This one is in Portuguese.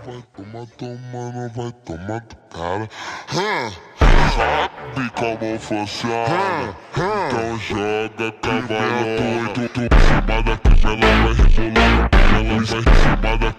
vai tomar, toma, não vai tomar do cara. Sabe como funciona? Então joga cavalo doido. Em cima da tigela vai rebolando. Ela vai em cima da